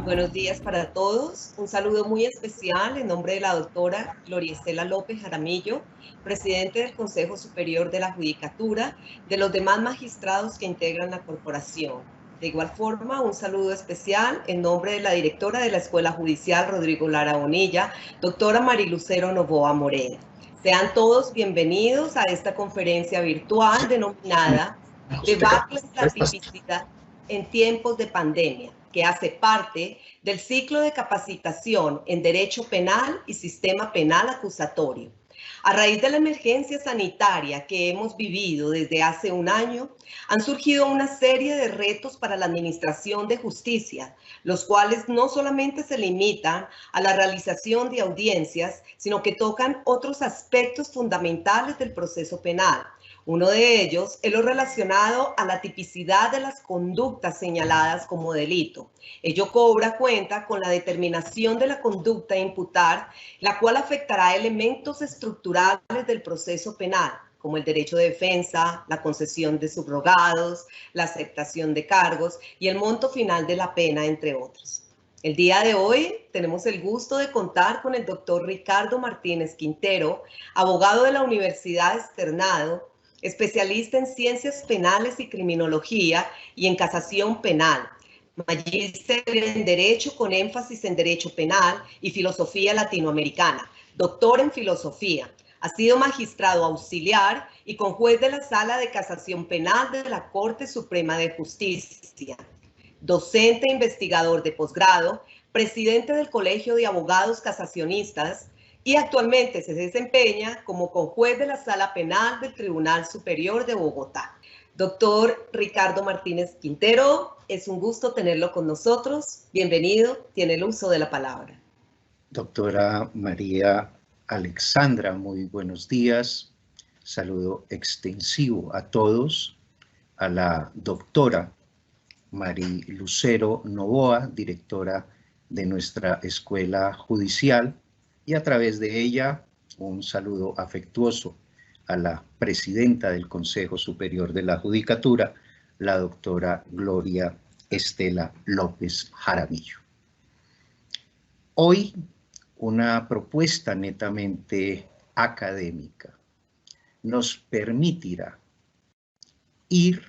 buenos días para todos. Un saludo muy especial en nombre de la doctora Gloria Estela López Jaramillo, presidente del Consejo Superior de la Judicatura, de los demás magistrados que integran la corporación. De igual forma, un saludo especial en nombre de la directora de la Escuela Judicial, Rodrigo Lara Bonilla, doctora Marilucero Novoa Moreno. Sean todos bienvenidos a esta conferencia virtual denominada Debacles la tipicidad en tiempos de pandemia, que hace parte del ciclo de capacitación en Derecho Penal y Sistema Penal Acusatorio. A raíz de la emergencia sanitaria que hemos vivido desde hace un año, han surgido una serie de retos para la administración de justicia, los cuales no solamente se limitan a la realización de audiencias, sino que tocan otros aspectos fundamentales del proceso penal. Uno de ellos es lo relacionado a la tipicidad de las conductas señaladas como delito. Ello cobra cuenta con la determinación de la conducta a imputar, la cual afectará elementos estructurales del proceso penal, como el derecho de defensa, la concesión de subrogados, la aceptación de cargos y el monto final de la pena, entre otros. El día de hoy tenemos el gusto de contar con el doctor Ricardo Martínez Quintero, abogado de la Universidad Externado, especialista en ciencias penales y criminología y en casación penal, magíster en Derecho con énfasis en Derecho Penal y Filosofía Latinoamericana, doctor en Filosofía. Ha sido magistrado auxiliar y conjuez de la Sala de Casación Penal de la Corte Suprema de Justicia, docente e investigador de posgrado, presidente del Colegio de Abogados Casacionistas, y actualmente se desempeña como conjuez de la Sala Penal del Tribunal Superior de Bogotá. Doctor Ricardo Martínez Quintero, es un gusto tenerlo con nosotros. Bienvenido, tiene el uso de la palabra. Doctora María Alexandra, muy buenos días. Saludo extensivo a todos. A la doctora Marilucero Novoa, directora de nuestra Escuela Judicial, y a través de ella un saludo afectuoso a la presidenta del Consejo Superior de la Judicatura, la doctora Gloria Estela López Jaramillo. Hoy una propuesta netamente académica nos permitirá ir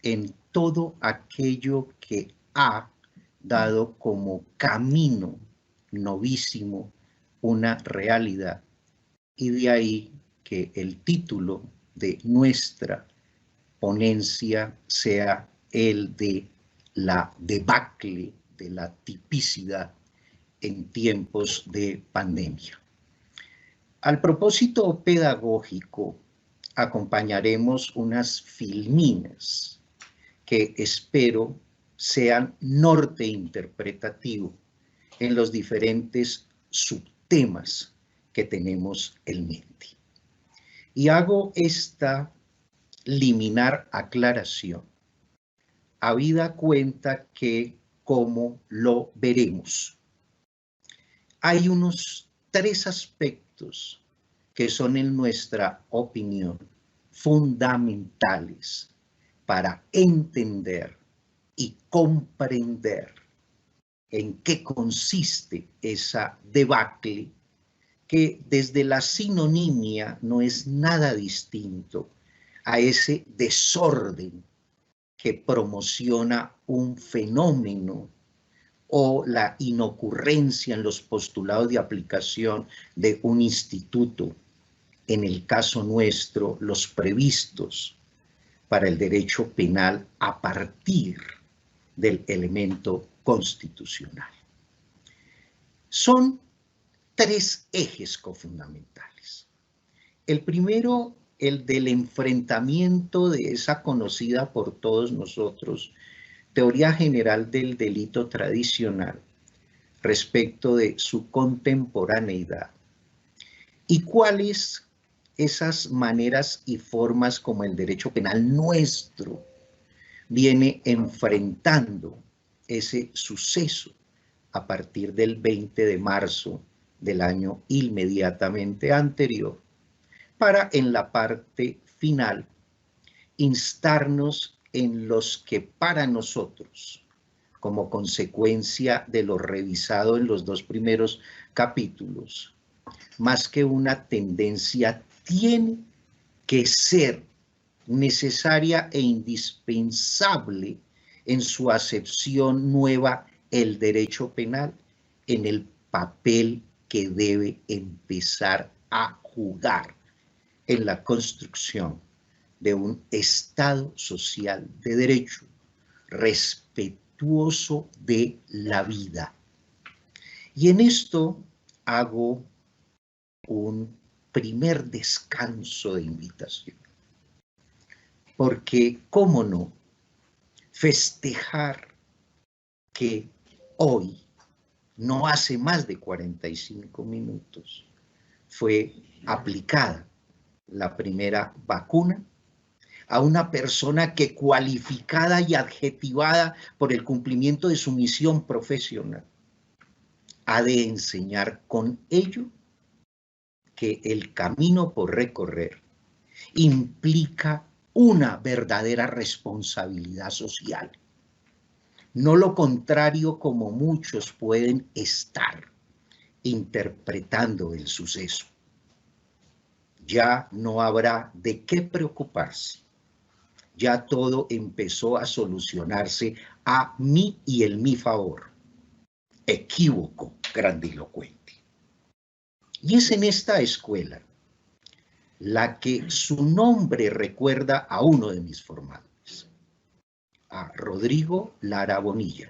en todo aquello que ha dado como camino novísimo una realidad, y de ahí que el título de nuestra ponencia sea el de la debacle de la tipicidad en tiempos de pandemia. Al propósito pedagógico, acompañaremos unas filminas que espero sean norte interpretativo en los diferentes subtemas que tenemos en mente. Y hago esta liminar aclaración, habida cuenta que, como lo veremos, hay unos 3 aspectos que son, en nuestra opinión, fundamentales para entender y comprender en qué consiste esa debacle, que desde la sinonimia no es nada distinto a ese desorden que promociona un fenómeno o la inocurrencia en los postulados de aplicación de un instituto, en el caso nuestro, los previstos para el derecho penal a partir del elemento constitucional. Son 3 ejes cofundamentales. El primero, el del enfrentamiento de esa conocida por todos nosotros teoría general del delito tradicional respecto de su contemporaneidad, y cuáles esas maneras y formas como el derecho penal nuestro viene enfrentando ese suceso a partir del 20 de marzo del año inmediatamente anterior, para en la parte final instarnos en los que para nosotros como consecuencia de lo revisado en los 2 primeros capítulos, más que una tendencia, tiene que ser necesaria e indispensable en su acepción nueva el derecho penal, en el papel que debe empezar a jugar en la construcción de un Estado social de derecho, respetuoso de la vida. Y en esto hago un primer descanso de invitación. Porque, ¿cómo no festejar que hoy, no hace más de 45 minutos, fue aplicada la primera vacuna a una persona que, cualificada y adjetivada por el cumplimiento de su misión profesional, ha de enseñar con ello que el camino por recorrer implica una verdadera responsabilidad social. No lo contrario, como muchos pueden estar interpretando el suceso. Ya no habrá de qué preocuparse. Ya todo empezó a solucionarse a mí y en mi favor. Equívoco grandilocuente. Y es en esta escuela la que su nombre recuerda a uno de mis formadores, a Rodrigo Lara Bonilla.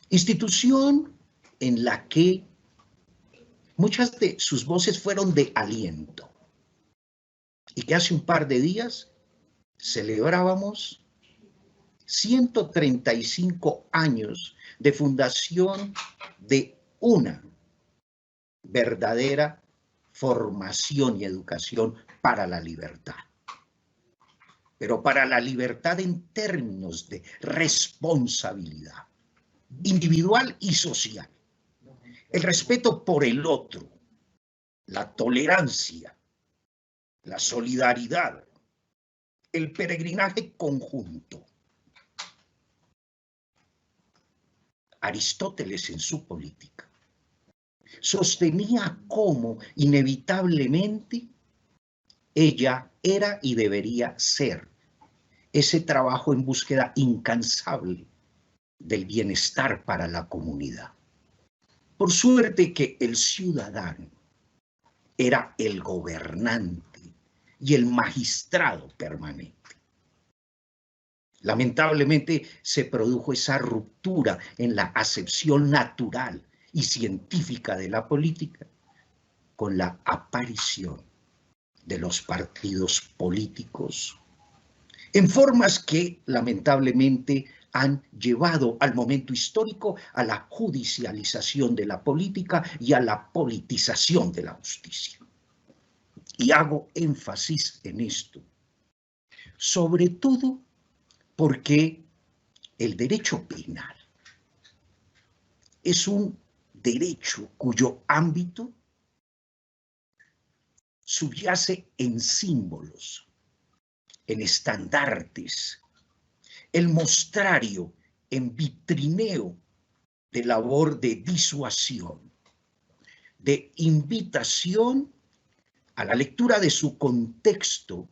Institución en la que muchas de sus voces fueron de aliento y que hace un par de días celebrábamos 135 años de fundación de una verdadera formación y educación para la libertad. Pero para la libertad en términos de responsabilidad individual y social. El respeto por el otro, la tolerancia, la solidaridad, el peregrinaje conjunto. Aristóteles en su Política sostenía cómo inevitablemente ella era y debería ser ese trabajo en búsqueda incansable del bienestar para la comunidad. Por suerte que el ciudadano era el gobernante y el magistrado permanente. Lamentablemente se produjo esa ruptura en la acepción natural y científica de la política con la aparición de los partidos políticos en formas que lamentablemente han llevado al momento histórico a la judicialización de la política y a la politización de la justicia. Y hago énfasis en esto, sobre todo porque el derecho penal es un derecho cuyo ámbito subyace en símbolos, en estandartes, el mostrario en vitrineo de labor de disuasión, de invitación a la lectura de su contexto,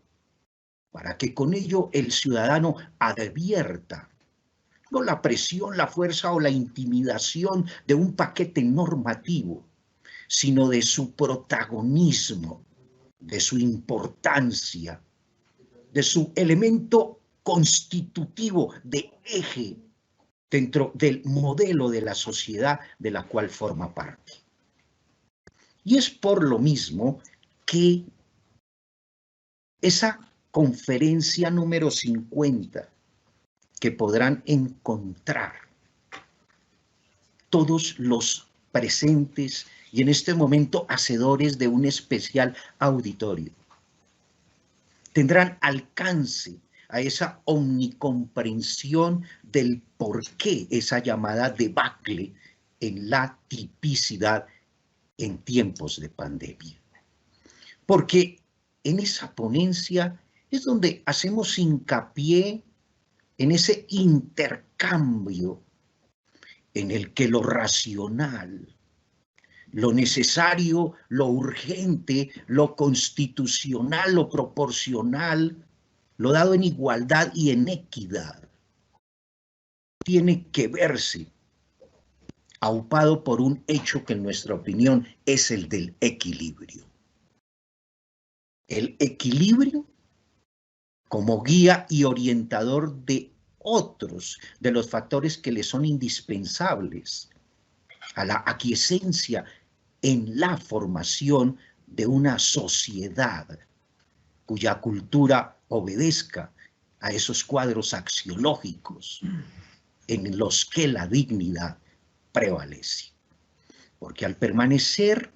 para que con ello el ciudadano advierta no la presión, la fuerza o la intimidación de un paquete normativo, sino de su protagonismo, de su importancia, de su elemento constitutivo de eje dentro del modelo de la sociedad de la cual forma parte. Y es por lo mismo que esa conferencia número 50 que podrán encontrar todos los presentes y en este momento hacedores de un especial auditorio, tendrán alcance a esa omnicomprensión del por qué esa llamada debacle en la tipicidad en tiempos de pandemia. Porque en esa ponencia es donde hacemos hincapié en ese intercambio cambio en el que lo racional, lo necesario, lo urgente, lo constitucional, lo proporcional, lo dado en igualdad y en equidad, tiene que verse aupado por un hecho que en nuestra opinión es el del equilibrio. El equilibrio como guía y orientador de otros de los factores que le son indispensables a la aquiescencia en la formación de una sociedad cuya cultura obedezca a esos cuadros axiológicos en los que la dignidad prevalece. Porque al permanecer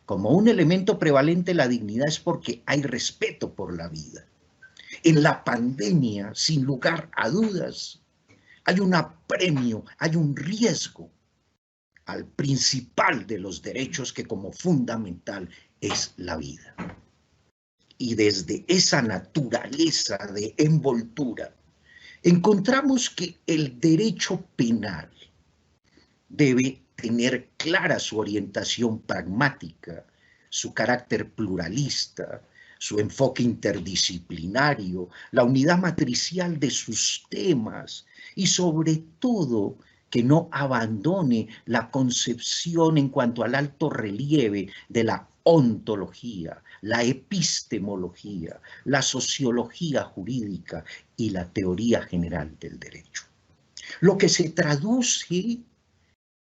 como un elemento prevalente la dignidad es porque hay respeto por la vida. En la pandemia, sin lugar a dudas, hay un apremio, hay un riesgo al principal de los derechos que como fundamental es la vida. Y desde esa naturaleza de envoltura, encontramos que el derecho penal debe tener clara su orientación pragmática, su carácter pluralista, su enfoque interdisciplinario, la unidad matricial de sus temas y sobre todo que no abandone la concepción en cuanto al alto relieve de la ontología, la epistemología, la sociología jurídica y la teoría general del derecho. Lo que se traduce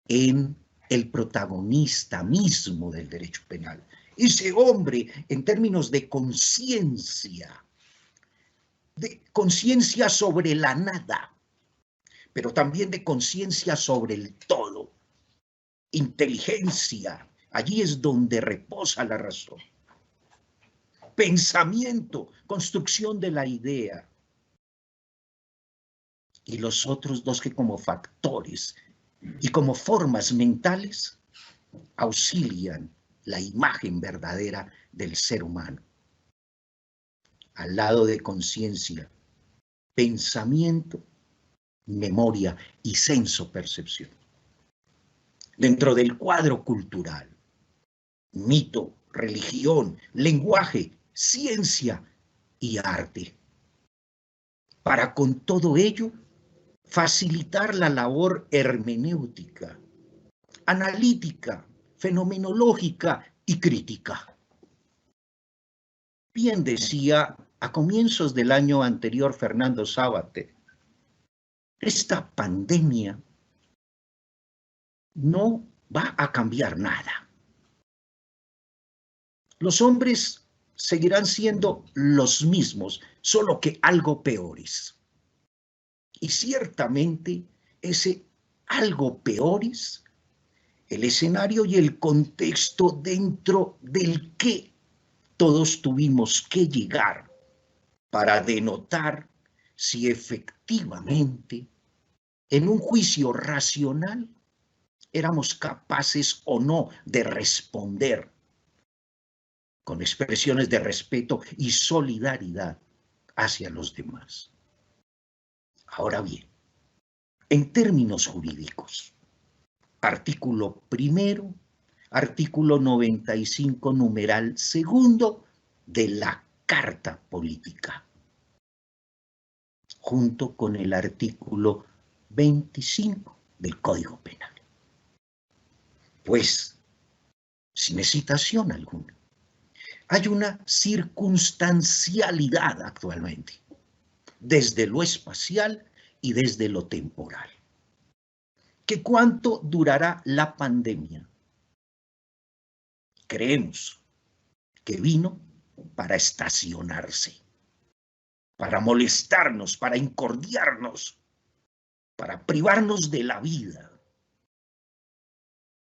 en el protagonista mismo del derecho penal. Ese hombre, en términos de conciencia sobre la nada, pero también de conciencia sobre el todo, inteligencia, allí es donde reposa la razón, pensamiento, construcción de la idea, y los otros dos que como factores y como formas mentales auxilian la imagen verdadera del ser humano. Al lado de conciencia, pensamiento, memoria y senso-percepción. Dentro del cuadro cultural, mito, religión, lenguaje, ciencia y arte. Para con todo ello, facilitar la labor hermenéutica, analítica, fenomenológica y crítica. Bien decía a comienzos del año anterior Fernando Sábater, esta pandemia no va a cambiar nada. Los hombres seguirán siendo los mismos, solo que algo peores. Y ciertamente ese algo peores, el escenario y el contexto dentro del que todos tuvimos que llegar para denotar si efectivamente en un juicio racional éramos capaces o no de responder con expresiones de respeto y solidaridad hacia los demás. Ahora bien, en términos jurídicos, artículo primero, artículo 95, numeral segundo de la Carta Política, junto con el artículo 25 del Código Penal. Pues, sin hesitación alguna, hay una circunstancialidad actualmente, desde lo espacial y desde lo temporal. ¿Que cuánto durará la pandemia? Creemos que vino para estacionarse, para molestarnos, para incordiarnos, para privarnos de la vida,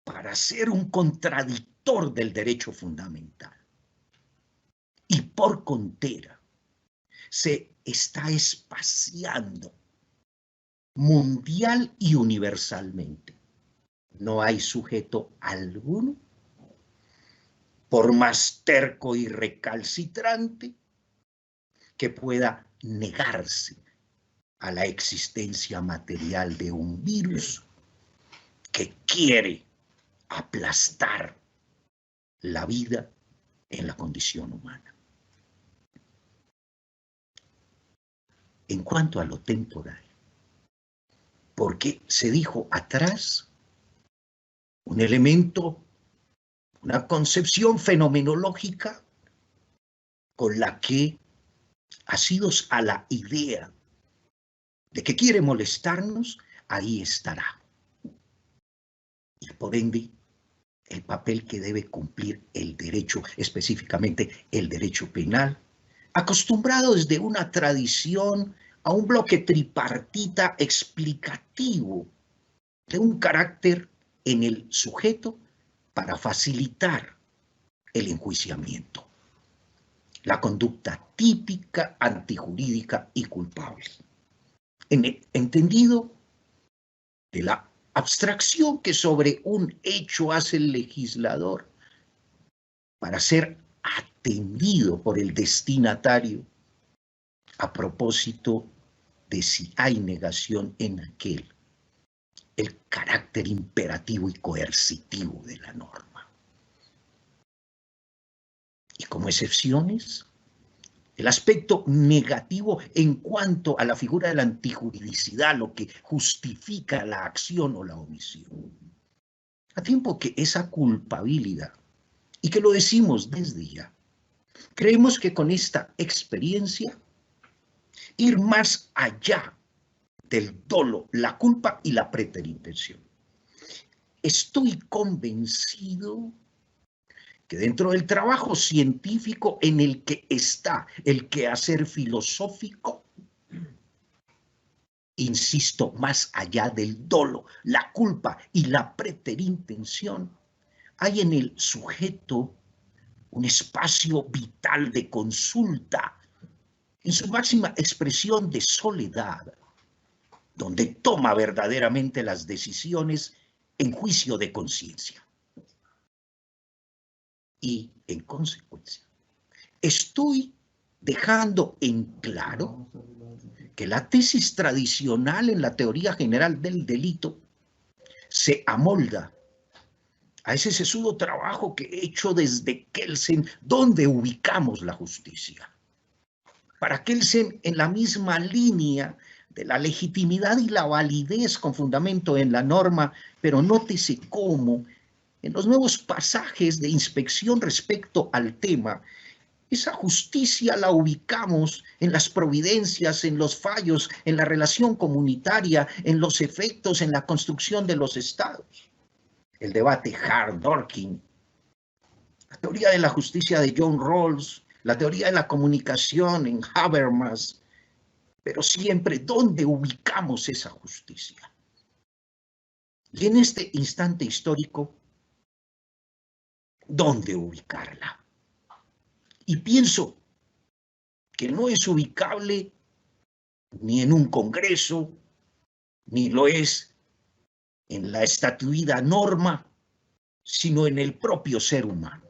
para ser un contradictor del derecho fundamental. Y por contera, se está espaciando mundial y universalmente. No hay sujeto alguno, por más terco y recalcitrante, que pueda negarse a la existencia material de un virus que quiere aplastar la vida en la condición humana. En cuanto a lo temporal, porque se dijo atrás un elemento, una concepción fenomenológica con la que, asidos a la idea de que quiere molestarnos, ahí estará. Y por ende, el papel que debe cumplir el derecho, específicamente el derecho penal, acostumbrado desde una tradición a un bloque tripartita explicativo de un carácter en el sujeto para facilitar el enjuiciamiento. La conducta típica, antijurídica y culpable. Entendido de la abstracción que sobre un hecho hace el legislador para ser atendido por el destinatario a propósito de si hay negación en aquel, el carácter imperativo y coercitivo de la norma. Y como excepciones, el aspecto negativo en cuanto a la figura de la antijuridicidad, lo que justifica la acción o la omisión. A tiempo que esa culpabilidad, y que lo decimos desde ya, creemos que con esta experiencia, ir más allá del dolo, la culpa y la preterintención. Estoy convencido que dentro del trabajo científico en el que está el quehacer filosófico, insisto, más allá del dolo, la culpa y la preterintención, hay en el sujeto un espacio vital de consulta, en su máxima expresión de soledad, donde toma verdaderamente las decisiones en juicio de conciencia. Y, en consecuencia, estoy dejando en claro que la tesis tradicional en la teoría general del delito se amolda a ese sesudo trabajo que he hecho desde Kelsen, donde ubicamos la justicia. Para Kelsen, en la misma línea de la legitimidad y la validez con fundamento en la norma, pero nótese cómo en los nuevos pasajes de inspección respecto al tema, esa justicia la ubicamos en las providencias, en los fallos, en la relación comunitaria, en los efectos, en la construcción de los estados. El debate Hart-Dworkin, la teoría de la justicia de John Rawls, la teoría de la comunicación en Habermas, pero siempre, ¿dónde ubicamos esa justicia? Y en este instante histórico, ¿dónde ubicarla? Y pienso que no es ubicable ni en un congreso, ni lo es en la estatuida norma, sino en el propio ser humano,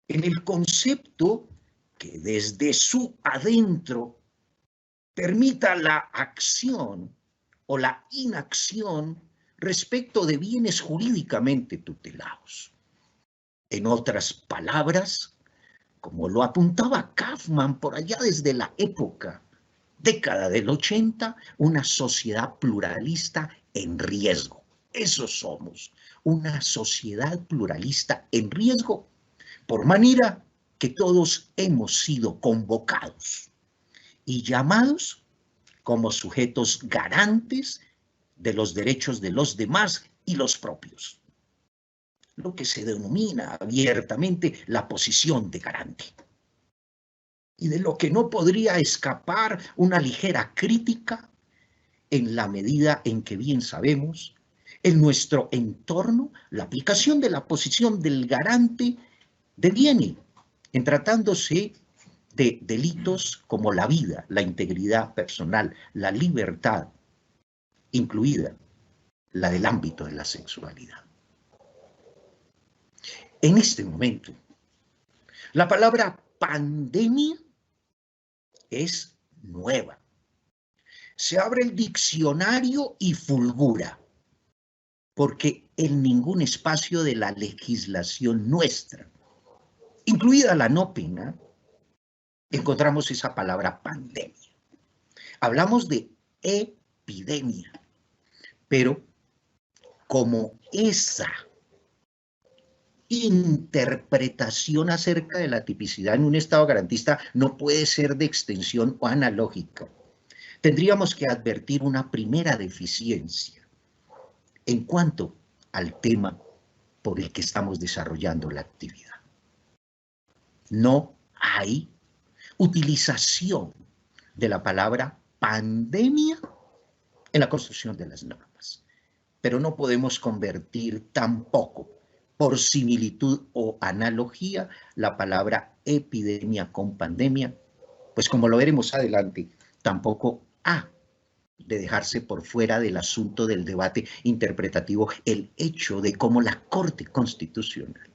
en el concepto que desde su adentro permita la acción o la inacción respecto de bienes jurídicamente tutelados. En otras palabras, como lo apuntaba Kaufman por allá desde la década del 80, una sociedad pluralista en riesgo. Eso somos, una sociedad pluralista en riesgo, por manera que todos hemos sido convocados y llamados como sujetos garantes de los derechos de los demás y los propios, lo que se denomina abiertamente la posición de garante, y de lo que no podría escapar una ligera crítica en la medida en que bien sabemos, en nuestro entorno, la aplicación de la posición del garante deviene, en tratándose de delitos como la vida, la integridad personal, la libertad, incluida la del ámbito de la sexualidad. En este momento, la palabra pandemia es nueva. Se abre el diccionario y fulgura, porque en ningún espacio de la legislación nuestra, incluida la no penal, encontramos esa palabra pandemia. Hablamos de epidemia, pero como esa interpretación acerca de la tipicidad en un estado garantista no puede ser de extensión o analógica, tendríamos que advertir una primera deficiencia en cuanto al tema por el que estamos desarrollando la actividad. No hay utilización de la palabra pandemia en la construcción de las normas, pero no podemos convertir tampoco, por similitud o analogía, la palabra epidemia con pandemia, pues como lo veremos adelante, tampoco ha de dejarse por fuera del asunto del debate interpretativo el hecho de cómo la Corte Constitucional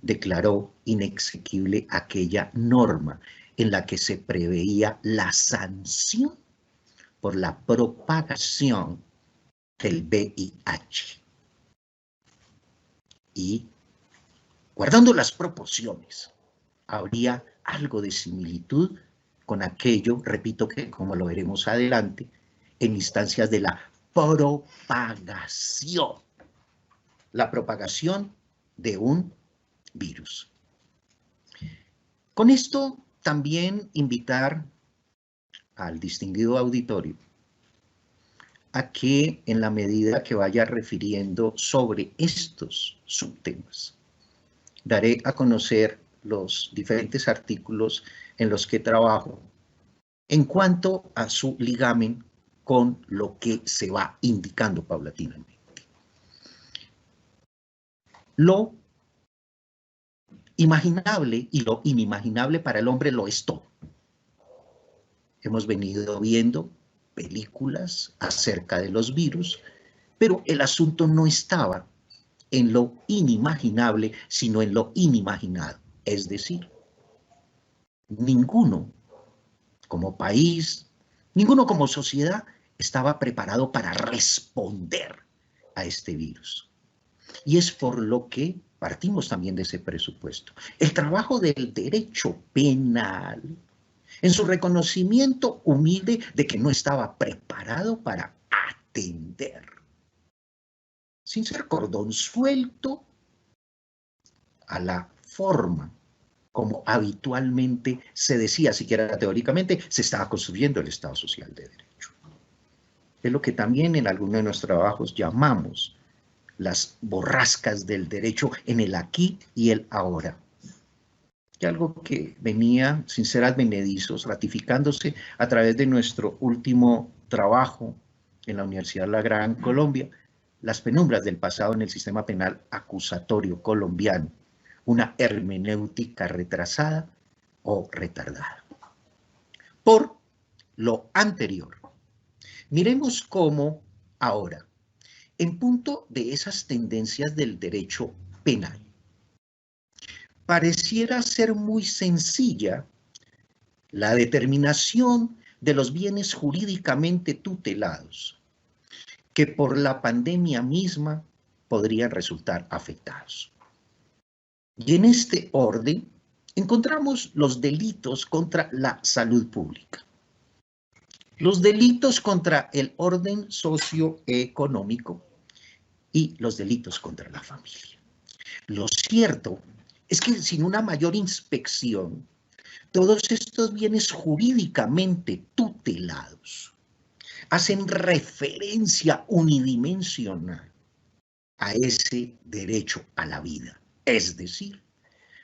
declaró inexequible aquella norma en la que se preveía la sanción por la propagación del VIH. Y, guardando las proporciones, habría algo de similitud con aquello, repito que como lo veremos adelante, en instancias de la propagación de un virus. Con esto también invitar al distinguido auditorio a que en la medida que vaya refiriendo sobre estos subtemas, daré a conocer los diferentes artículos en los que trabajo en cuanto a su ligamen con lo que se va indicando paulatinamente. Lo imaginable y lo inimaginable para el hombre lo es todo. Hemos venido viendo películas acerca de los virus, pero el asunto no estaba en lo inimaginable, sino en lo inimaginado. Es decir, ninguno como país, ninguno como sociedad estaba preparado para responder a este virus. Y es por lo que partimos también de ese presupuesto. El trabajo del derecho penal, en su reconocimiento humilde de que no estaba preparado para atender, sin ser cordón suelto, a la forma como habitualmente se decía, siquiera teóricamente, se estaba construyendo el Estado Social de Derecho. Es lo que también en algunos de nuestros trabajos llamamos las borrascas del derecho en el aquí y el ahora. Y algo que venía, sin ser advenedizos, ratificándose a través de nuestro último trabajo en la Universidad La Gran Colombia, las penumbras del pasado en el sistema penal acusatorio colombiano, una hermenéutica retrasada o retardada. Por lo anterior, miremos cómo ahora, en punto de esas tendencias del derecho penal, pareciera ser muy sencilla la determinación de los bienes jurídicamente tutelados, que por la pandemia misma podrían resultar afectados. Y en este orden encontramos los delitos contra la salud pública, los delitos contra el orden socioeconómico y los delitos contra la familia. Lo cierto es que sin una mayor inspección, todos estos bienes jurídicamente tutelados hacen referencia unidimensional a ese derecho a la vida, es decir,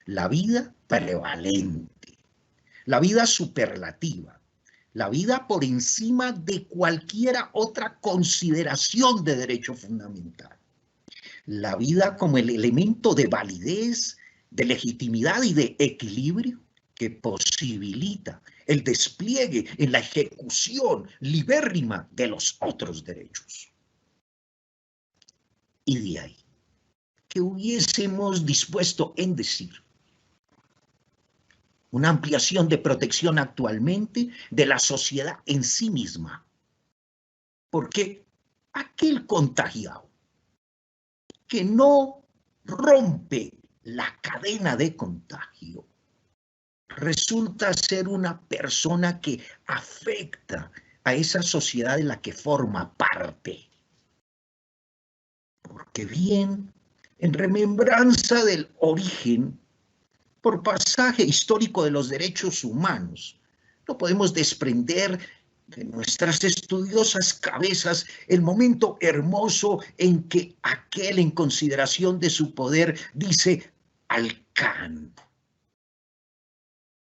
la vida prevalente, la vida superlativa, la vida por encima de cualquiera otra consideración de derecho fundamental, la vida como el elemento de validez, de legitimidad y de equilibrio que posibilita el despliegue en la ejecución libérrima de los otros derechos. Y de ahí que hubiésemos dispuesto en decir una ampliación de protección actualmente de la sociedad en sí misma, Porque aquel contagiado que no rompe la cadena de contagio resulta ser una persona que afecta a esa sociedad de la que forma parte. Porque bien, en remembranza del origen, por pasaje histórico de los derechos humanos, no podemos desprender de nuestras estudiosas cabezas el momento hermoso en que aquel, en consideración de su poder, dice al Can: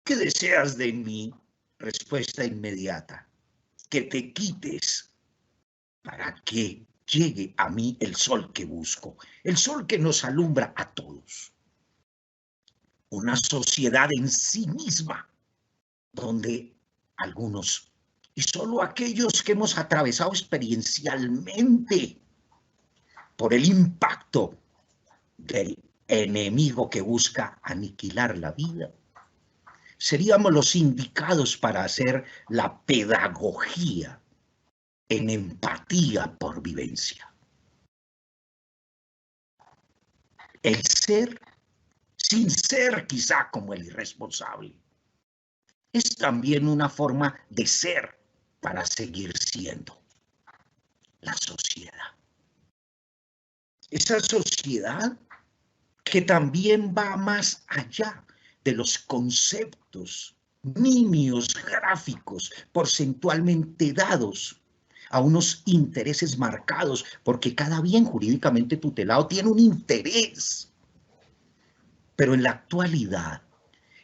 ¿qué deseas de mí? Respuesta inmediata: que te quites para que llegue a mí el sol que busco, el sol que nos alumbra a todos. Una sociedad en sí misma, donde algunos, y solo aquellos que hemos atravesado experiencialmente por el impacto del enemigo que busca aniquilar la vida, seríamos los indicados para hacer la pedagogía en empatía por vivencia. El ser, sin ser quizá como el irresponsable, es también una forma de ser para seguir siendo la sociedad. Esa sociedad que también va más allá de los conceptos nimios gráficos porcentualmente dados a unos intereses marcados, porque cada bien jurídicamente tutelado tiene un interés. Pero en la actualidad,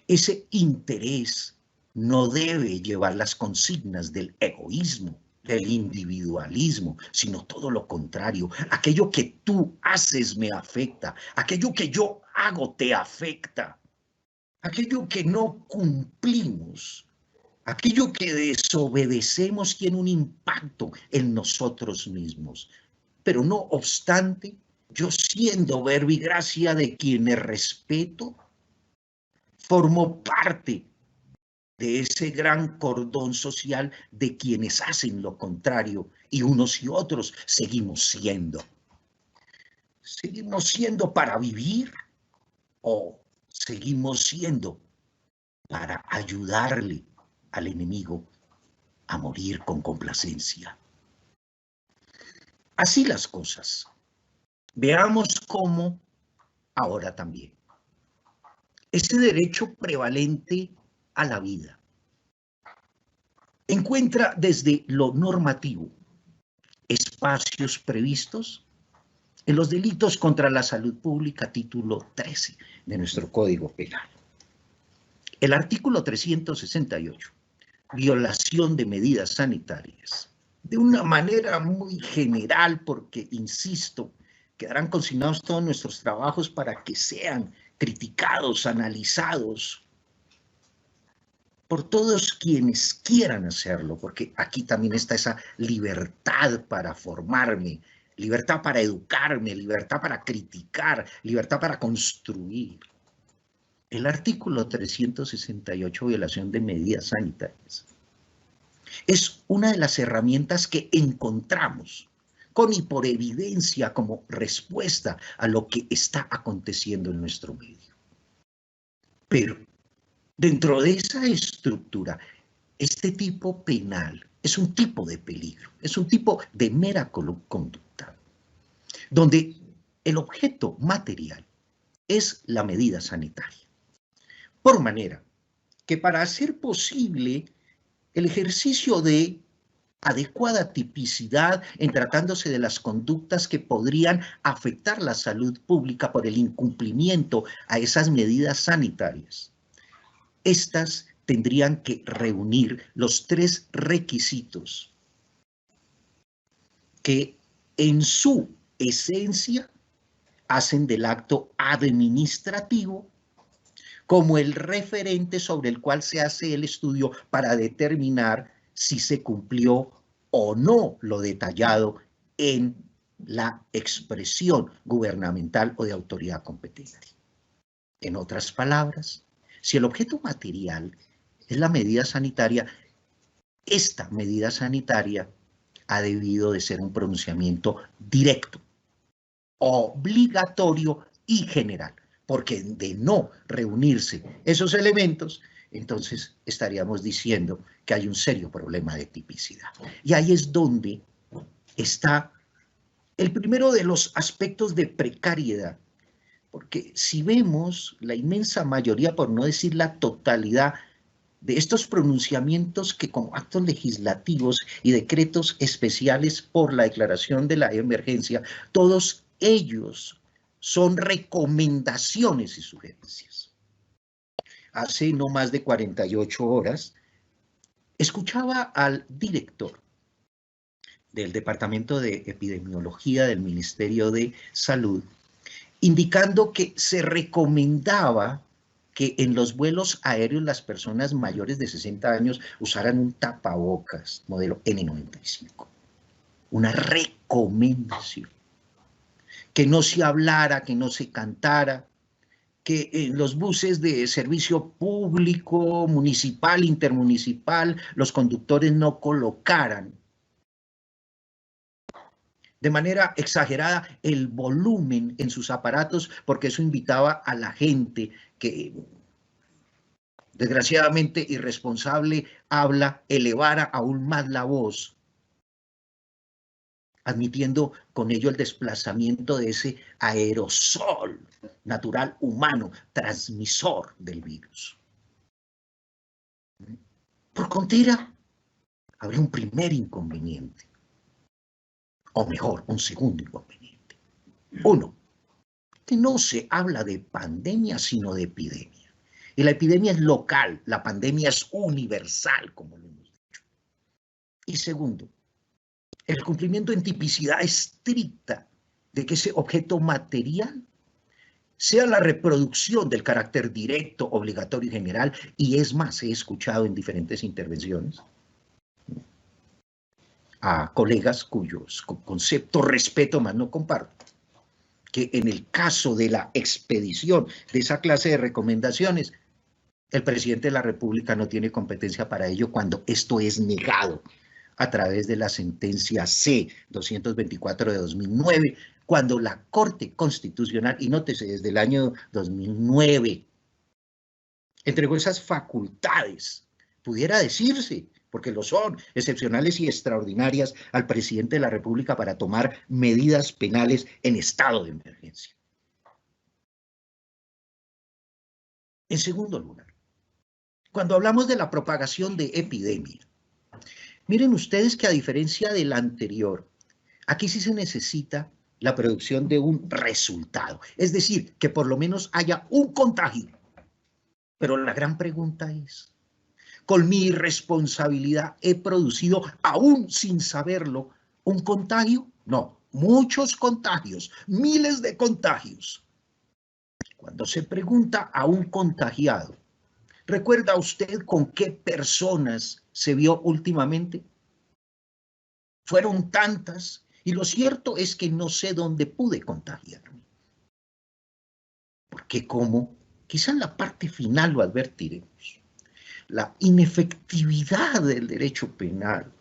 ese interés no debe llevar las consignas del egoísmo, del individualismo, sino todo lo contrario. Aquello que tú haces me afecta, aquello que yo hago te afecta, aquello que no cumplimos, aquello que desobedecemos tiene un impacto en nosotros mismos. Pero no obstante, yo, siendo verbo y gracia de quienes respeto, formo parte de ese gran cordón social de quienes hacen lo contrario, y unos y otros seguimos siendo. ¿Seguimos siendo para vivir o seguimos siendo para ayudarle al enemigo a morir con complacencia? Así las cosas. Veamos cómo ahora también ese derecho prevalente a la vida encuentra desde lo normativo espacios previstos en los delitos contra la salud pública, título 13 de nuestro Código Penal. El artículo 368, violación de medidas sanitarias, de una manera muy general, porque, insisto, quedarán consignados todos nuestros trabajos para que sean criticados, analizados por todos quienes quieran hacerlo, porque aquí también está esa libertad para formarme, libertad para educarme, libertad para criticar, libertad para construir. El artículo 368, violación de medidas sanitarias, es una de las herramientas que encontramos con y por evidencia como respuesta a lo que está aconteciendo en nuestro medio. Pero dentro de esa estructura, este tipo penal es un tipo de peligro, es un tipo de mera conducta, donde el objeto material es la medida sanitaria. Por manera que, para hacer posible el ejercicio de adecuada tipicidad en tratándose de las conductas que podrían afectar la salud pública por el incumplimiento a esas medidas sanitarias, estas tendrían que reunir los tres requisitos que en su esencia hacen del acto administrativo como el referente sobre el cual se hace el estudio para determinar si se cumplió o no lo detallado en la expresión gubernamental o de autoridad competente. En otras palabras, si el objeto material es la medida sanitaria, esta medida sanitaria ha debido de ser un pronunciamiento directo, obligatorio y general, porque de no reunirse esos elementos, entonces estaríamos diciendo que hay un serio problema de tipicidad. Y ahí es donde está el primero de los aspectos de precariedad, porque si vemos la inmensa mayoría, por no decir la totalidad, de estos pronunciamientos que como actos legislativos y decretos especiales por la declaración de la emergencia, todos ellos son recomendaciones y sugerencias. Hace no más de 48 horas, escuchaba al director del Departamento de Epidemiología del Ministerio de Salud, indicando que se recomendaba que en los vuelos aéreos las personas mayores de 60 años usaran un tapabocas modelo N95. Una recomendación. Que no se hablara, que no se cantara, que en los buses de servicio público, municipal, intermunicipal, los conductores no colocaran de manera exagerada el volumen en sus aparatos, porque eso invitaba a la gente que desgraciadamente irresponsable habla, elevara aún más la voz, admitiendo con ello el desplazamiento de ese aerosol natural humano, transmisor del virus. Por contra, habría un primer inconveniente, o mejor, un segundo inconveniente. Uno, que no se habla de pandemia, sino de epidemia. Y la epidemia es local, la pandemia es universal, como lo hemos dicho. Y segundo, el cumplimiento en tipicidad estricta de que ese objeto material sea la reproducción del carácter directo, obligatorio y general, y es más, he escuchado en diferentes intervenciones a colegas cuyos conceptos respeto, más no comparto, que en el caso de la expedición de esa clase de recomendaciones, el presidente de la República no tiene competencia para ello cuando esto es negado a través de la sentencia C-224 de 2009, cuando la Corte Constitucional, y nótese, desde el año 2009, entregó esas facultades, pudiera decirse, porque lo son, excepcionales y extraordinarias, al presidente de la República para tomar medidas penales en estado de emergencia. En segundo lugar, cuando hablamos de la propagación de epidemia, miren ustedes que a diferencia del anterior, aquí sí se necesita la producción de un resultado, es decir, que por lo menos haya un contagio. Pero la gran pregunta es, ¿con mi irresponsabilidad he producido, aún sin saberlo, un contagio? No, muchos contagios, miles de contagios. Cuando se pregunta a un contagiado, ¿recuerda usted con qué personas se vio últimamente? Fueron tantas, y lo cierto es que no sé dónde pude contagiarme. Porque como, quizá en la parte final lo advertiremos, la inefectividad del derecho penal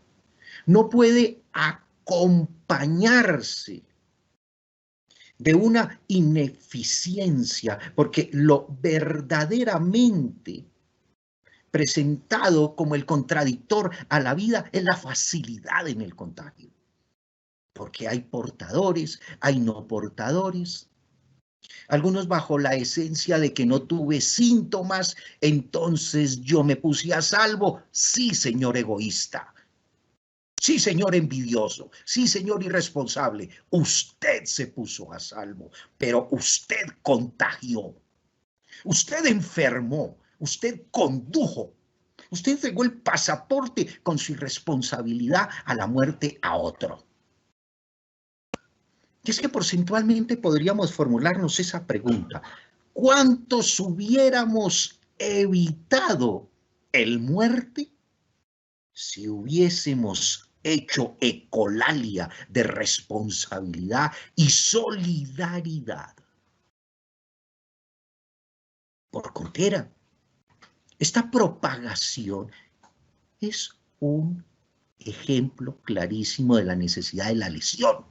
no puede acompañarse de una ineficiencia, porque lo verdaderamente presentado como el contradictor a la vida es la facilidad en el contagio. Porque hay portadores, hay no portadores. Algunos bajo la esencia de que no tuve síntomas, entonces yo me puse a salvo. Sí, señor egoísta. Sí, señor envidioso. Sí, señor irresponsable. Usted se puso a salvo, pero usted contagió. Usted enfermó. Usted condujo. Usted entregó el pasaporte con su irresponsabilidad a la muerte a otro. Y es que porcentualmente podríamos formularnos esa pregunta. ¿Cuántos hubiéramos evitado el muerte si hubiésemos hecho ecolalia de responsabilidad y solidaridad? Por contra, esta propagación es un ejemplo clarísimo de la necesidad de la lesión,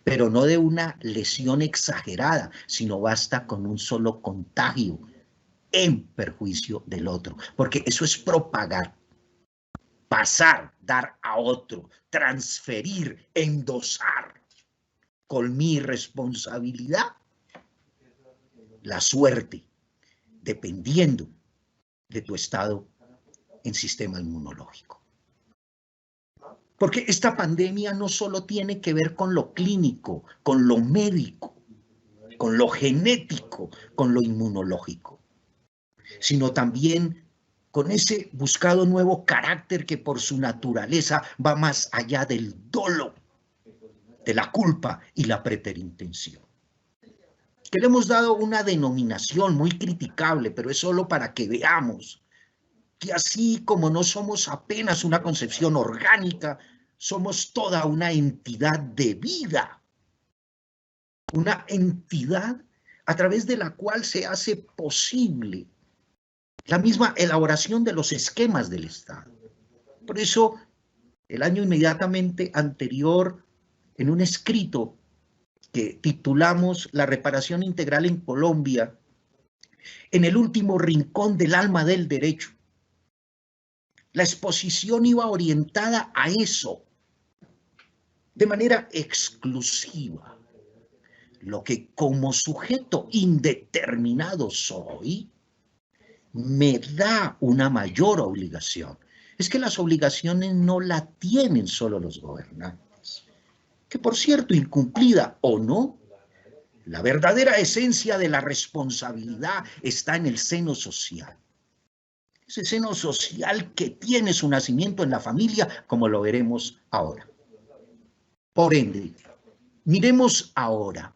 pero no de una lesión exagerada, sino basta con un solo contagio en perjuicio del otro, porque eso es propagar, pasar, dar a otro, transferir, endosar con mi responsabilidad la suerte, dependiendo de tu estado en sistema inmunológico. Porque esta pandemia no solo tiene que ver con lo clínico, con lo médico, con lo genético, con lo inmunológico, sino también con ese buscado nuevo carácter que por su naturaleza va más allá del dolo, de la culpa y la preterintención. Que le hemos dado una denominación muy criticable, pero es solo para que veamos que así como no somos apenas una concepción orgánica, somos toda una entidad de vida, una entidad a través de la cual se hace posible la misma elaboración de los esquemas del Estado. Por eso, el año inmediatamente anterior, en un escrito que titulamos La reparación integral en Colombia, en el último rincón del alma del derecho, la exposición iba orientada a eso, de manera exclusiva. Lo que como sujeto indeterminado soy, me da una mayor obligación. Es que las obligaciones no la tienen solo los gobernantes, que por cierto, incumplida o no, la verdadera esencia de la responsabilidad está en el seno social. Ese seno social que tiene su nacimiento en la familia, como lo veremos ahora. Por ende, miremos ahora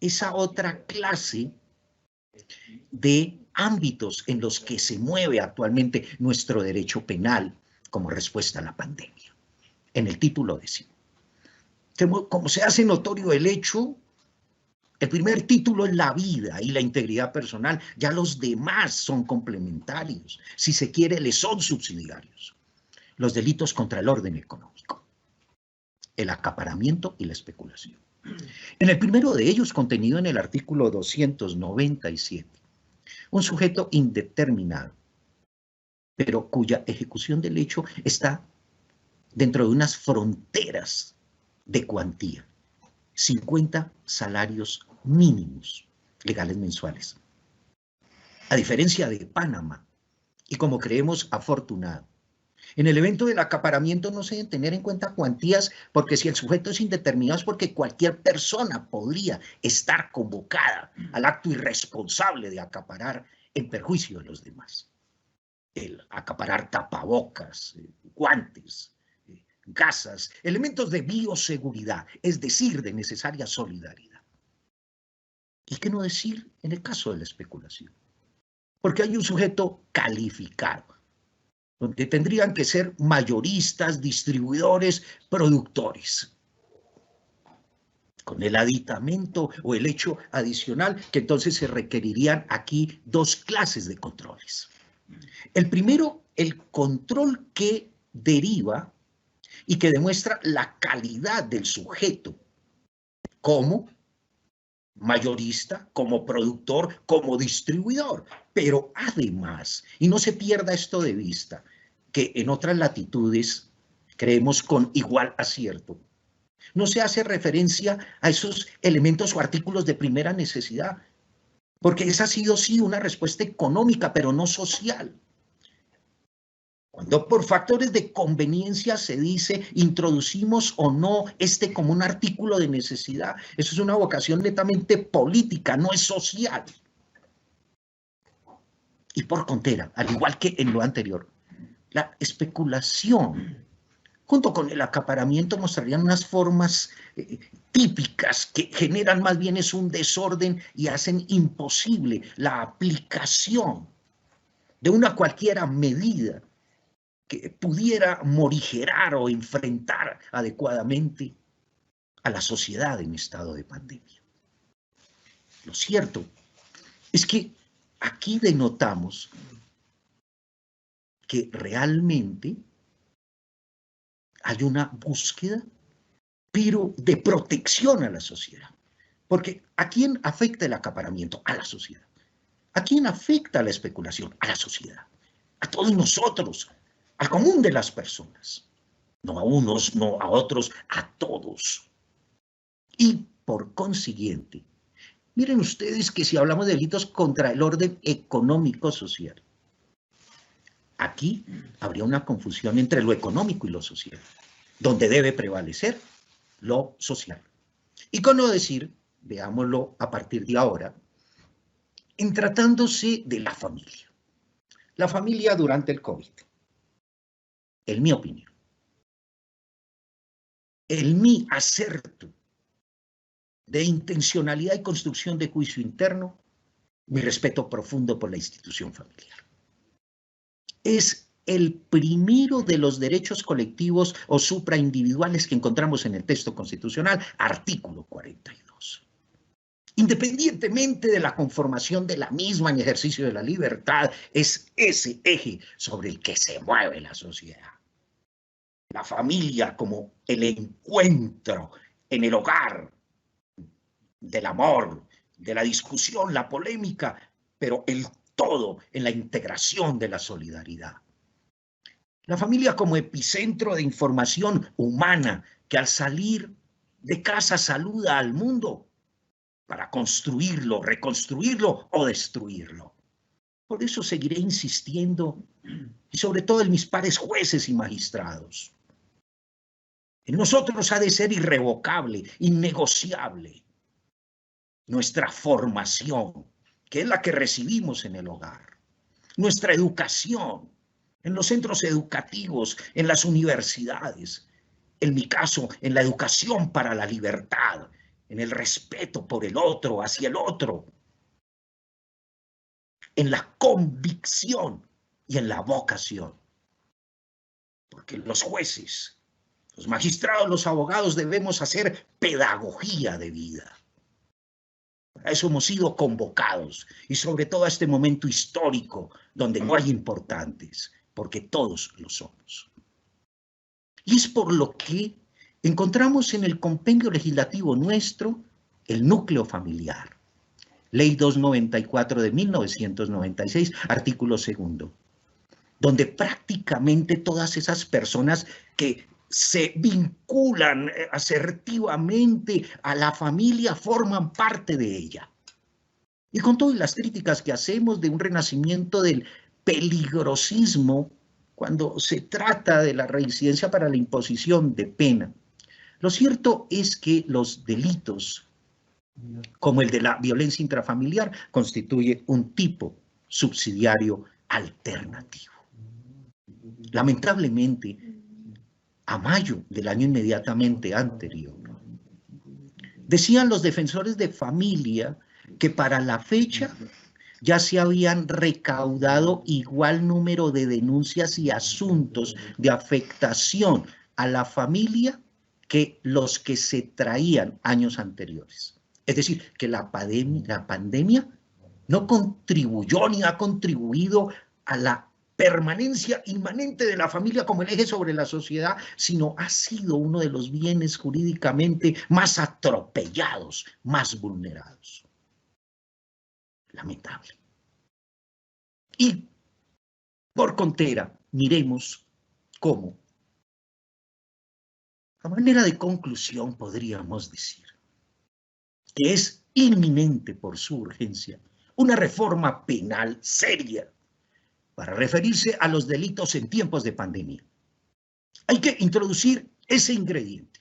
esa otra clase de ámbitos en los que se mueve actualmente nuestro derecho penal como respuesta a la pandemia. En el título 10. Como se hace notorio el hecho, el primer título es la vida y la integridad personal, ya los demás son complementarios, si se quiere, le son subsidiarios. Los delitos contra el orden económico, el acaparamiento y la especulación. En el primero de ellos, contenido en el artículo 297, un sujeto indeterminado, pero cuya ejecución del hecho está dentro de unas fronteras de cuantía, 50 salarios mínimos legales mensuales. A diferencia de Panamá, y como creemos afortunado, en el evento del acaparamiento no se deben tener en cuenta cuantías, porque si el sujeto es indeterminado es porque cualquier persona podría estar convocada al acto irresponsable de acaparar en perjuicio de los demás. El acaparar tapabocas, guantes, gasas, elementos de bioseguridad, es decir, de necesaria solidaridad. ¿Y qué no decir en el caso de la especulación? Porque hay un sujeto calificado, donde tendrían que ser mayoristas, distribuidores, productores, con el aditamento o el hecho adicional que entonces se requerirían aquí dos clases de controles. El primero, el control que deriva y que demuestra la calidad del sujeto como mayorista, como productor, como distribuidor. Pero además, y no se pierda esto de vista, que en otras latitudes creemos con igual acierto, no se hace referencia a esos elementos o artículos de primera necesidad, porque esa ha sido sí una respuesta económica, pero no social. Cuando por factores de conveniencia se dice introducimos o no este como un artículo de necesidad, eso es una vocación netamente política, no es social. Y por contera, al igual que en lo anterior, la especulación junto con el acaparamiento mostrarían unas formas típicas que generan más bien es un desorden y hacen imposible la aplicación de una cualquiera medida que pudiera morigerar o enfrentar adecuadamente a la sociedad en estado de pandemia. Lo cierto es que aquí denotamos que realmente hay una búsqueda, pero de protección a la sociedad. Porque ¿a quién afecta el acaparamiento? A la sociedad. ¿A quién afecta la especulación? A la sociedad. A todos nosotros, al común de las personas. No a unos, no a otros, a todos. Y por consiguiente, miren ustedes que si hablamos de delitos contra el orden económico-social, aquí habría una confusión entre lo económico y lo social, donde debe prevalecer lo social. Y con no decir, veámoslo a partir de ahora, en tratándose de la familia. La familia durante el COVID, en mi opinión, en mi acerto de intencionalidad y construcción de juicio interno, mi respeto profundo por la institución familiar. Es el primero de los derechos colectivos o supraindividuales que encontramos en el texto constitucional, artículo 42. Independientemente de la conformación de la misma en ejercicio de la libertad, es ese eje sobre el que se mueve la sociedad. La familia como el encuentro en el hogar del amor, de la discusión, la polémica, pero el todo en la integración de la solidaridad. La familia como epicentro de información humana que al salir de casa saluda al mundo para construirlo, reconstruirlo o destruirlo. Por eso seguiré insistiendo, y sobre todo en mis pares jueces y magistrados. En nosotros ha de ser irrevocable, innegociable, nuestra formación, que es la que recibimos en el hogar, nuestra educación, en los centros educativos, en las universidades, en mi caso, en la educación para la libertad, en el respeto por el otro, hacia el otro, en la convicción y en la vocación. Porque los jueces, los magistrados, los abogados debemos hacer pedagogía de vida. Para eso hemos sido convocados y sobre todo a este momento histórico donde no hay importantes, porque todos lo somos. Y es por lo que encontramos en el compendio legislativo nuestro el núcleo familiar. Ley 294 de 1996, artículo 2, donde prácticamente todas esas personas que se vinculan asertivamente a la familia forman parte de ella. Y con todas las críticas que hacemos de un renacimiento del peligrosismo cuando se trata de la reincidencia para la imposición de pena, lo cierto es que los delitos, como el de la violencia intrafamiliar, constituye un tipo subsidiario alternativo. Lamentablemente, a mayo del año inmediatamente anterior, decían los defensores de familia que para la fecha ya se habían recaudado igual número de denuncias y asuntos de afectación a la familia que los que se traían años anteriores. Es decir, que la pandemia no contribuyó ni ha contribuido a la permanencia inmanente de la familia como el eje sobre la sociedad, sino ha sido uno de los bienes jurídicamente más atropellados, más vulnerados. Lamentable. Y por contera, miremos cómo, a manera de conclusión, podríamos decir que es inminente por su urgencia una reforma penal seria para referirse a los delitos en tiempos de pandemia. Hay que introducir ese ingrediente,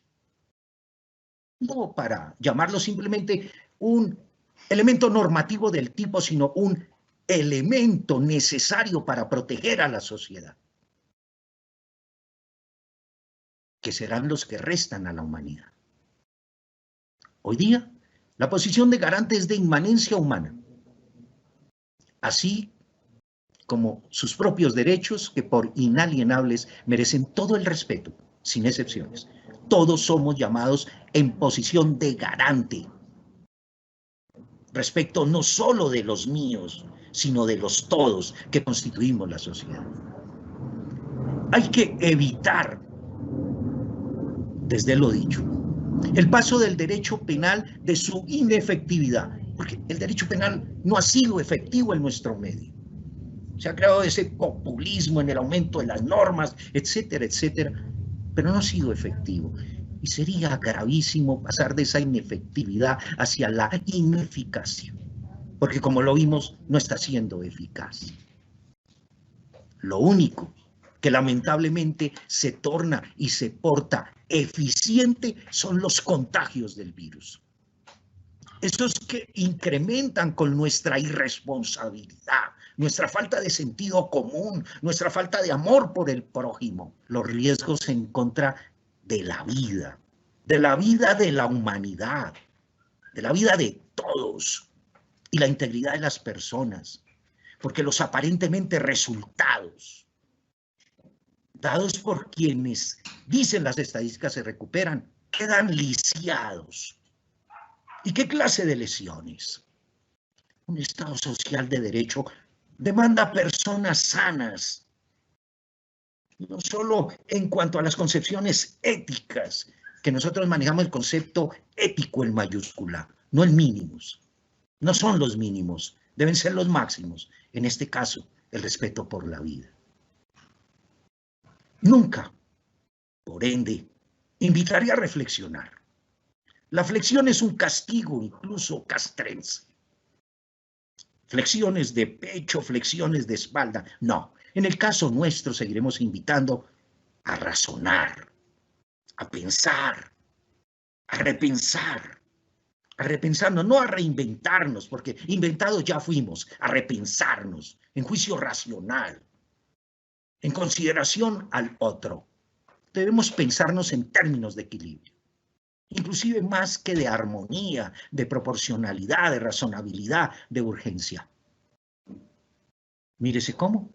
no para llamarlo simplemente un elemento normativo del tipo, sino un elemento necesario para proteger a la sociedad, que serán los que restan a la humanidad. Hoy día, la posición de garante es de inmanencia humana, así como sus propios derechos, que por inalienables merecen todo el respeto, sin excepciones. Todos somos llamados en posición de garante, respecto no solo de los míos, sino de los todos que constituimos la sociedad. Hay que evitar desde lo dicho. El paso del derecho penal de su inefectividad, porque el derecho penal no ha sido efectivo en nuestro medio. Se ha creado ese populismo en el aumento de las normas, etcétera, etcétera, pero no ha sido efectivo. Y sería gravísimo pasar de esa inefectividad hacia la ineficacia, porque como lo vimos, no está siendo eficaz. Lo único que lamentablemente se torna y se porta eficiente son los contagios del virus. Esos que incrementan con nuestra irresponsabilidad, nuestra falta de sentido común, nuestra falta de amor por el prójimo, los riesgos en contra de la vida de la humanidad, de la vida de todos y la integridad de las personas, porque los aparentemente resultados dados por quienes dicen las estadísticas se recuperan, quedan lisiados. ¿Y qué clase de lesiones? Un Estado social de derecho demanda personas sanas, no solo en cuanto a las concepciones éticas, que nosotros manejamos el concepto ético en mayúscula, no en mínimos. No son los mínimos, deben ser los máximos. En este caso, el respeto por la vida. Nunca, por ende, invitaría a reflexionar. La flexión es un castigo incluso castrense. Flexiones de pecho, flexiones de espalda. No, en el caso nuestro seguiremos invitando a razonar, a pensar, a repensarnos, no a reinventarnos, porque inventados ya fuimos, a repensarnos en juicio racional, en consideración al otro. Debemos pensarnos en términos de equilibrio, inclusive más que de armonía, de proporcionalidad, de razonabilidad, de urgencia. Mírese cómo.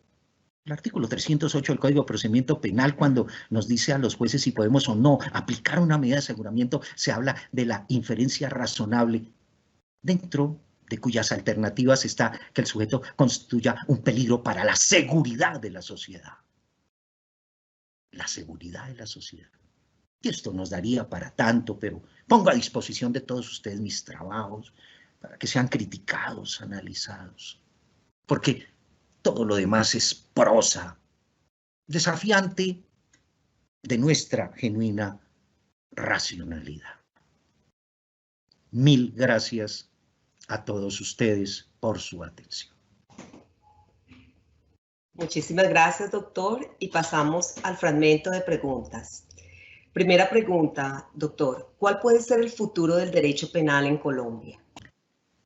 El artículo 308 del Código de Procedimiento Penal, cuando nos dice a los jueces si podemos o no aplicar una medida de aseguramiento, se habla de la inferencia razonable, dentro de cuyas alternativas está que el sujeto constituya un peligro para la seguridad de la sociedad. La seguridad de la sociedad. Y esto nos daría para tanto, pero pongo a disposición de todos ustedes mis trabajos para que sean criticados, analizados. Porque todo lo demás es prosa, desafiante de nuestra genuina racionalidad. Mil gracias a todos ustedes por su atención. Muchísimas gracias, doctor, y pasamos al fragmento de preguntas. Primera pregunta, doctor, ¿cuál puede ser el futuro del derecho penal en Colombia?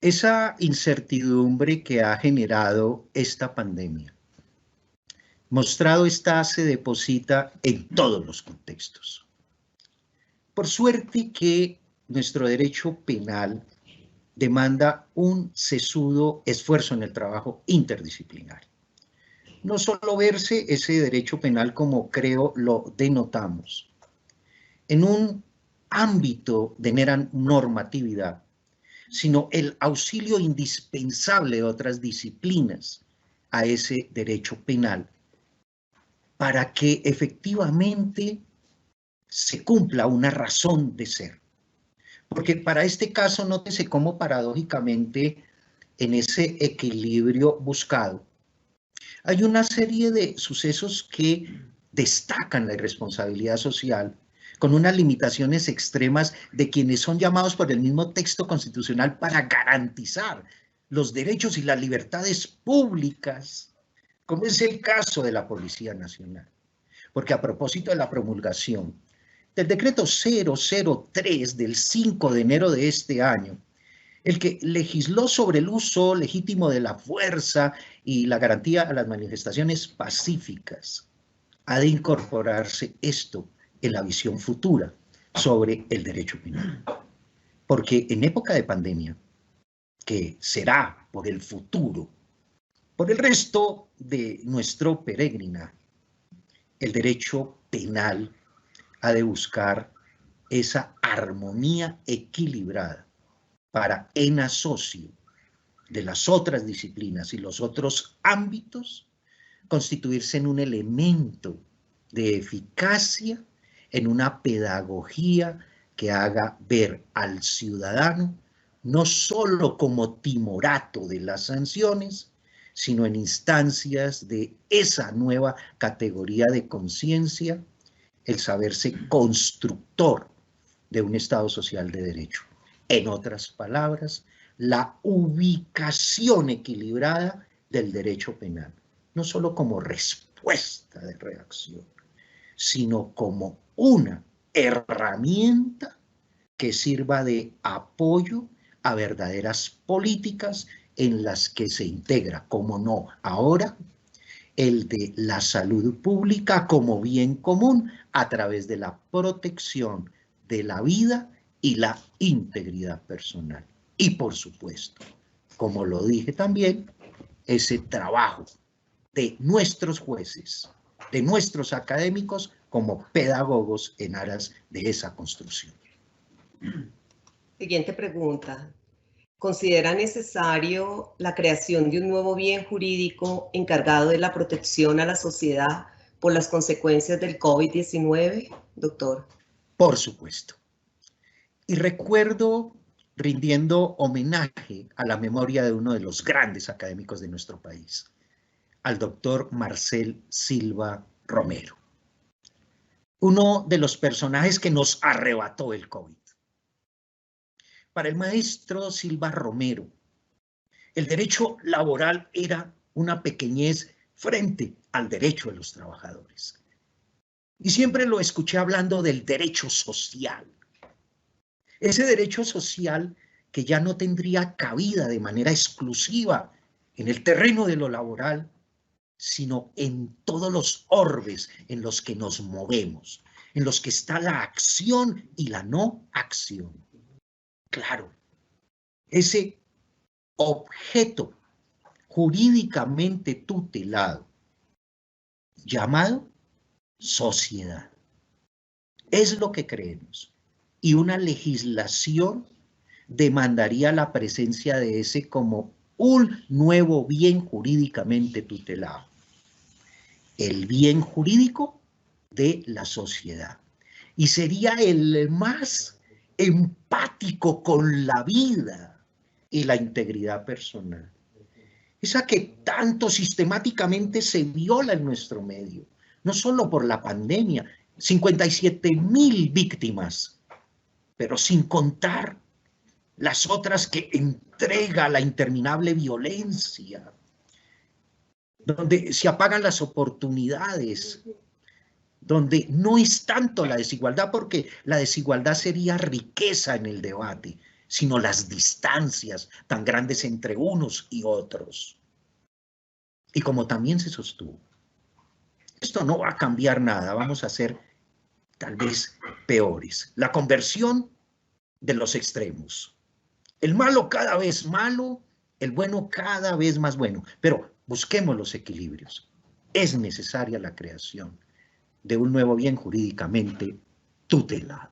Esa incertidumbre que ha generado esta pandemia, mostrado está, se deposita en todos los contextos. Por suerte que nuestro derecho penal demanda un sesudo esfuerzo en el trabajo interdisciplinario. No solo verse ese derecho penal como creo lo denotamos, en un ámbito de mera normatividad, sino el auxilio indispensable de otras disciplinas a ese derecho penal para que efectivamente se cumpla una razón de ser. Porque para este caso, nótese cómo paradójicamente en ese equilibrio buscado, hay una serie de sucesos que destacan la irresponsabilidad social con unas limitaciones extremas de quienes son llamados por el mismo texto constitucional para garantizar los derechos y las libertades públicas, como es el caso de la Policía Nacional. Porque a propósito de la promulgación del decreto 003 del 5 de enero de este año, el que legisló sobre el uso legítimo de la fuerza y la garantía a las manifestaciones pacíficas, ha de incorporarse esto en la visión futura sobre el derecho penal. Porque en época de pandemia, que será por el futuro, por el resto de nuestro peregrinaje, el derecho penal ha de buscar esa armonía equilibrada para, en asocio de las otras disciplinas y los otros ámbitos, constituirse en un elemento de eficacia en una pedagogía que haga ver al ciudadano no solo como timorato de las sanciones, sino en instancias de esa nueva categoría de conciencia, el saberse constructor de un Estado social de derecho. En otras palabras, la ubicación equilibrada del derecho penal, no solo como respuesta de reacción, sino como una herramienta que sirva de apoyo a verdaderas políticas en las que se integra, como no ahora, el de la salud pública como bien común a través de la protección de la vida y la integridad personal. Y por supuesto, como lo dije también, ese trabajo de nuestros jueces, de nuestros académicos como pedagogos en aras de esa construcción. Siguiente pregunta. ¿Considera necesario la creación de un nuevo bien jurídico encargado de la protección a la sociedad por las consecuencias del COVID-19, doctor? Por supuesto. Y recuerdo rindiendo homenaje a la memoria de uno de los grandes académicos de nuestro país, al doctor Marcel Silva Romero, uno de los personajes que nos arrebató el COVID. Para el maestro Silva Romero, el derecho laboral era una pequeñez frente al derecho de los trabajadores. Y siempre lo escuché hablando del derecho social. Ese derecho social que ya no tendría cabida de manera exclusiva en el terreno de lo laboral, sino en todos los orbes en los que nos movemos, en los que está la acción y la no acción. Claro, ese objeto jurídicamente tutelado, llamado sociedad, es lo que creemos. Y una legislación demandaría la presencia de ese como un nuevo bien jurídicamente tutelado. El bien jurídico de la sociedad. Y sería el más empático con la vida y la integridad personal. Esa que tanto sistemáticamente se viola en nuestro medio, no solo por la pandemia, 57.000 víctimas, pero sin contar las otras que entrega la interminable violencia, donde se apagan las oportunidades, donde no es tanto la desigualdad, porque la desigualdad sería riqueza en el debate, sino las distancias tan grandes entre unos y otros. Y como también se sostuvo, esto no va a cambiar nada, vamos a ser tal vez peores. La conversión de los extremos. El malo cada vez malo, el bueno cada vez más bueno, pero busquemos los equilibrios. Es necesaria la creación de un nuevo bien jurídicamente tutelado.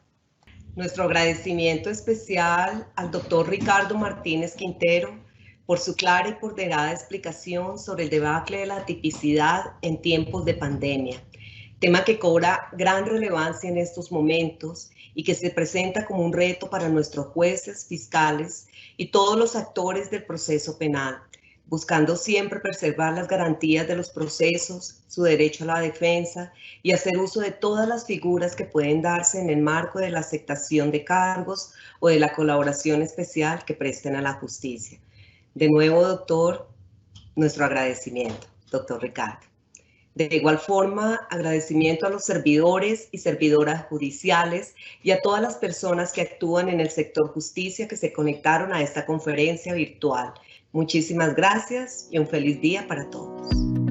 Nuestro agradecimiento especial al doctor Ricardo Martínez Quintero por su clara y ponderada explicación sobre el debacle de la tipicidad en tiempos de pandemia, tema que cobra gran relevancia en estos momentos y que se presenta como un reto para nuestros jueces, fiscales y todos los actores del proceso penal, buscando siempre preservar las garantías de los procesos, su derecho a la defensa y hacer uso de todas las figuras que pueden darse en el marco de la aceptación de cargos o de la colaboración especial que presten a la justicia. De nuevo, doctor, nuestro agradecimiento, doctor Ricardo. De igual forma, agradecimiento a los servidores y servidoras judiciales y a todas las personas que actúan en el sector justicia que se conectaron a esta conferencia virtual. Muchísimas gracias y un feliz día para todos.